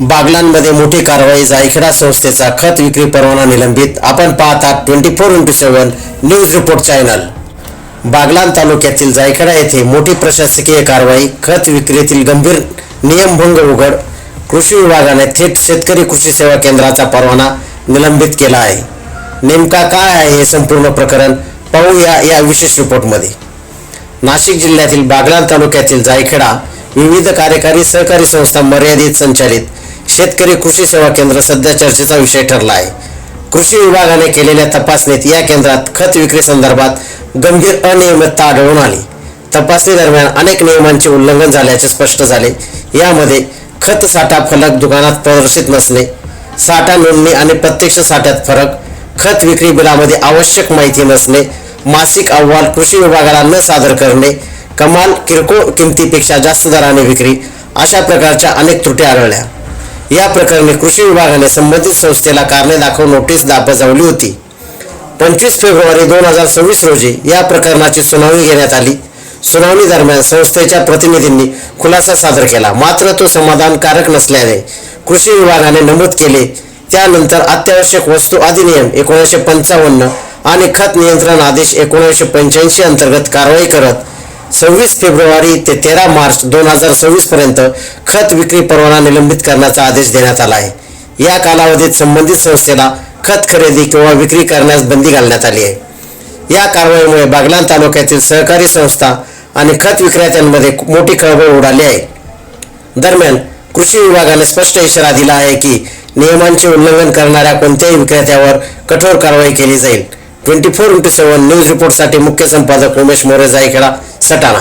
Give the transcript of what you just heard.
बागलांमध्ये मोठी कारवाई. जायखेडा संस्थेचा खत विक्री परवाना निलंबित. आपण पाहतात 24x7 news report channel. Baglan तालुक्यातील जायखेडा येथे मोठी प्रशासकीय कारवाई. खत विक्रीतील गंभीर नियमभंग उघड. कृषी विभागाने थेट शेतकरी कृषी सेवा केंद्राचा परवाना निलंबित केला आहे. नेमका काय आहे हे संपूर्ण प्रकरण पाहूया या विशेष रिपोर्टमध्ये. नाशिक जिल्ह्यातील बागलाण तालुक्यातील जायखेडा विविध कार्यकारी सहकारी संस्था मर्यादित संचालित शेतकरी कृषी सेवा केंद्र सध्या चर्चेचा विषय ठरला आहे. कृषी विभागाने केलेल्या तपासणीत या केंद्रात खत विक्री संदर्भात गंभीर अनियमितता आढळून आली. तपासणी दरम्यान अनेक नियमांचे उल्लंघन झाल्याचे स्पष्ट झाले. यामध्ये खत साठा फलक दुकानात प्रदर्शित नसणे, साठा नोंदणी आणि प्रत्यक्ष साठ्यात फरक, खत विक्री बिलामध्ये आवश्यक माहिती नसणे, मासिक अहवाल कृषी विभागाला न सादर करणे, कमाल किरकोळ किमतीपेक्षा जास्त दराने विक्री अशा प्रकारच्या अनेक त्रुटी आढळल्या. या प्रकरणी कृषी विभागाने संबंधित संस्थेला कारणे दाखव नोटीस बजावली होती. 25 फेब्रुवारी 2026 रोजी या प्रकरणाची सुनावणी घेण्यात आली. सुनावणी दरम्यान संस्थेच्या प्रतिनिधींनी खुलासा सादर केला, मात्र तो समाधानकारक नसल्याने कृषी विभागाने नमूद केले. त्यानंतर अत्यावश्यक वस्तू अधिनियम 1955 आणि खत नियंत्रण आदेश 1985 अंतर्गत कारवाई करत 26 फेब्रुवारी ते 13 मार्च 2026 पर्यंत खत विक्री परवाना निलंबित करण्याचा आदेश देण्यात आला आहे. या कालावधीत संबंधित संस्थेला खत खरेदी किंवा विक्री करण्यास बंदी घालण्यात आली आहे. या कारवाईमुळे बागलाण तालुक्यातील सहकारी संस्था आणि खत विक्रेत्यांमध्ये मोठी खळबळ उडाली आहे. दरम्यान कृषी विभागाने स्पष्ट इशारा दिला आहे की नियमांचे उल्लंघन करणाऱ्या कोणत्याही विक्रेत्यावर कठोर कारवाई केली जाईल. 24x7 न्यूज रिपोर्टसाठी मुख्य संपादक उमेश मोरे, जायखेडा, सटाणा.